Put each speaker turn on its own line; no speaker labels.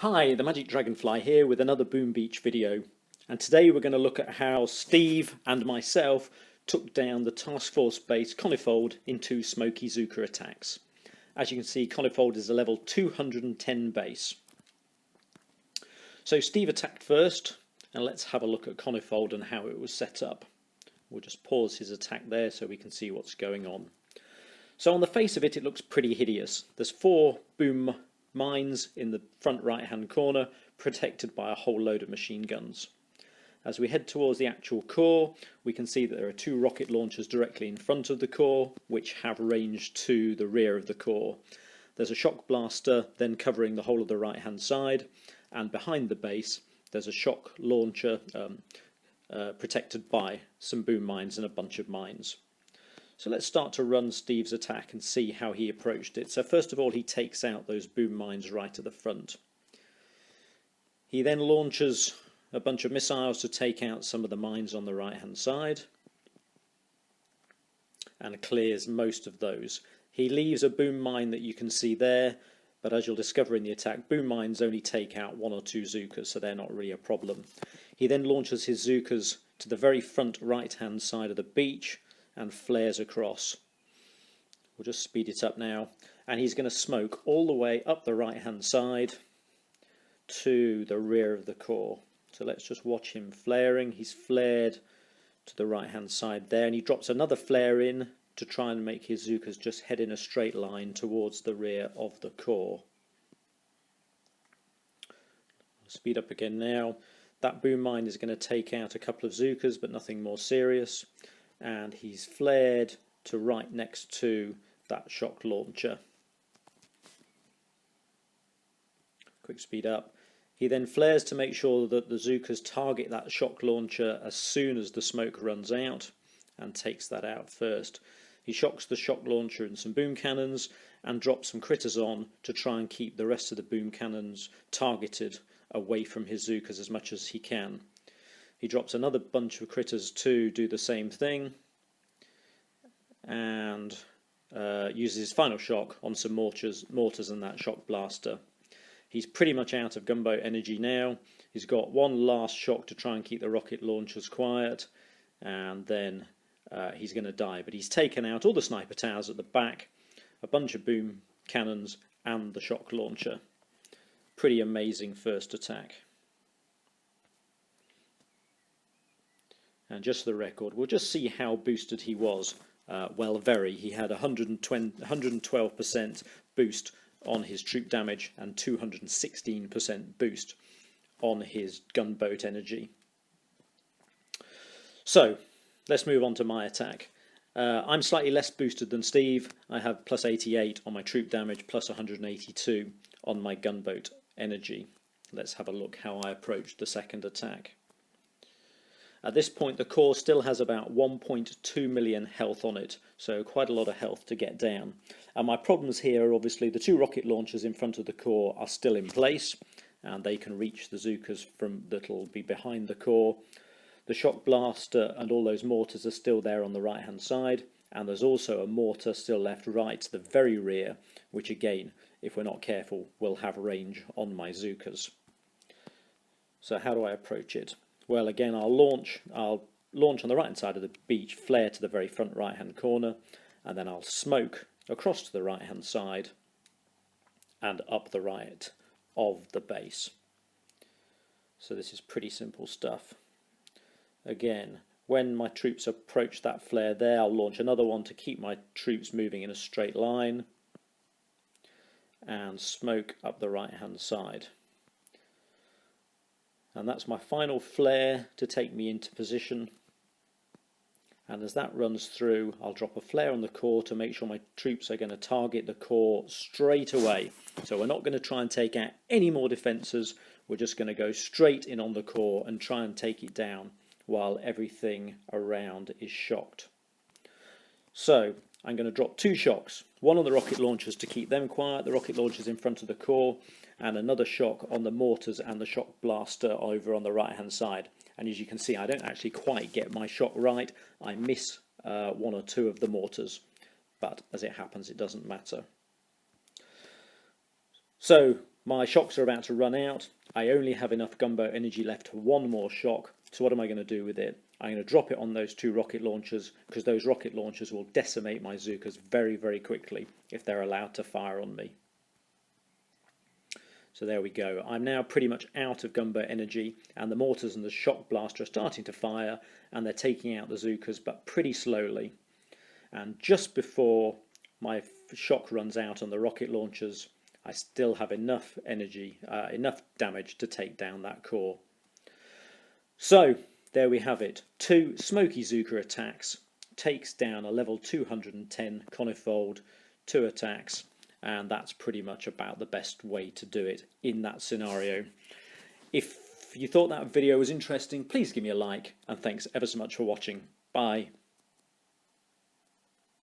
Hi, the Magic Dragonfly here with another Boom Beach video, and today we're going to look at how Steve and myself took down the Task Force base Conifold in two Smoky Zooka attacks. As you can see, Conifold is a level 210 base. So Steve attacked first, and let's have a look at Conifold and how it was set up. We'll just pause his attack there so we can see what's going on. So on the face of it, it looks pretty hideous. There's 4 boom mines in the front right hand corner, protected by a whole load of machine guns. As we head towards the actual core, we can see that there are 2 rocket launchers directly in front of the core, which have range to the rear of the core. There's a shock blaster then covering the whole of the right hand side, and behind the base there's a shock launcher protected by some boom mines and a bunch of mines. So let's start to run Steve's attack and see how he approached it. So first of all, he takes out those boom mines right at the front. He then launches a bunch of missiles to take out some of the mines on the right hand side and clears most of those. He leaves a boom mine that you can see there, but as you'll discover in the attack, boom mines only take out 1 or 2 Zookas, so they're not really a problem. He then launches his Zookas to the very front right hand side of the beach and flares across. We'll just speed it up now, and he's going to smoke all the way up the right hand side to the rear of the core. So let's just watch him flaring. He's flared to the right hand side there, and he drops another flare in to try and make his Zookas just head in a straight line towards the rear of the core. Speed up again now. That boom mine is going to take out a couple of Zookas, but nothing more serious. And he's flared to right next to that shock launcher. Quick speed up. He then flares to make sure that the Zookas target that shock launcher as soon as the smoke runs out, and takes that out first. He shocks the shock launcher and some boom cannons and drops some critters on to try and keep the rest of the boom cannons targeted away from his Zookas as much as he can. He drops another bunch of critters to do the same thing, and uses his final shock on some mortars and that shock blaster. He's pretty much out of gunboat energy now. He's got one last shock to try and keep the rocket launchers quiet, and then he's going to die. But he's taken out all the sniper towers at the back, a bunch of boom cannons, and the shock launcher. Pretty amazing first attack. And just for the record, we'll just see how boosted he was. Well, very. He had 112% boost on his troop damage and 216% boost on his gunboat energy. So, let's move on to my attack. I'm slightly less boosted than Steve. I have plus 88 on my troop damage, plus 182 on my gunboat energy. Let's have a look how I approached the second attack. At this point, the core still has about 1.2 million health on it, so quite a lot of health to get down. And my problems here are obviously the 2 rocket launchers in front of the core are still in place, and they can reach the Zookas that'll be behind the core. The shock blaster and all those mortars are still there on the right hand side, and there's also a mortar still left right to the very rear, which again, if we're not careful, will have range on my Zookas. So how do I approach it? Well, again, I'll launch on the right hand side of the beach, flare to the very front right hand corner, and then I'll smoke across to the right hand side and up the right of the base. So this is pretty simple stuff. Again, when my troops approach that flare there, I'll launch another one to keep my troops moving in a straight line and smoke up the right hand side. And that's my final flare to take me into position. And as that runs through, I'll drop a flare on the core to make sure my troops are going to target the core straight away. So we're not going to try and take out any more defences. We're just going to go straight in on the core and try and take it down while everything around is shocked. So I'm going to drop 2 shocks, one on the rocket launchers to keep them quiet, the rocket launchers in front of the core, and another shock on the mortars and the shock blaster over on the right hand side. And as you can see, I don't actually quite get my shock right. I miss 1 or 2 of the mortars, but as it happens, it doesn't matter. So My shocks are about to run out. I only have enough gunboat energy left for one more shock. So what am I going to do with it? I'm going to drop it on those 2 rocket launchers, because those rocket launchers will decimate my Zookas very, very quickly if they're allowed to fire on me. So there we go. I'm now pretty much out of gunboat energy, and the mortars and the shock blaster are starting to fire, and they're taking out the Zookas, but pretty slowly. And just before my shock runs out on the rocket launchers, I still have enough energy, enough damage to take down that core. So there we have it. 2 Smoky Zooka attacks, takes down a level 210 Conifold, 2 attacks, and that's pretty much about the best way to do it in that scenario. If you thought that video was interesting, please give me a like, and thanks ever so much for watching. Bye.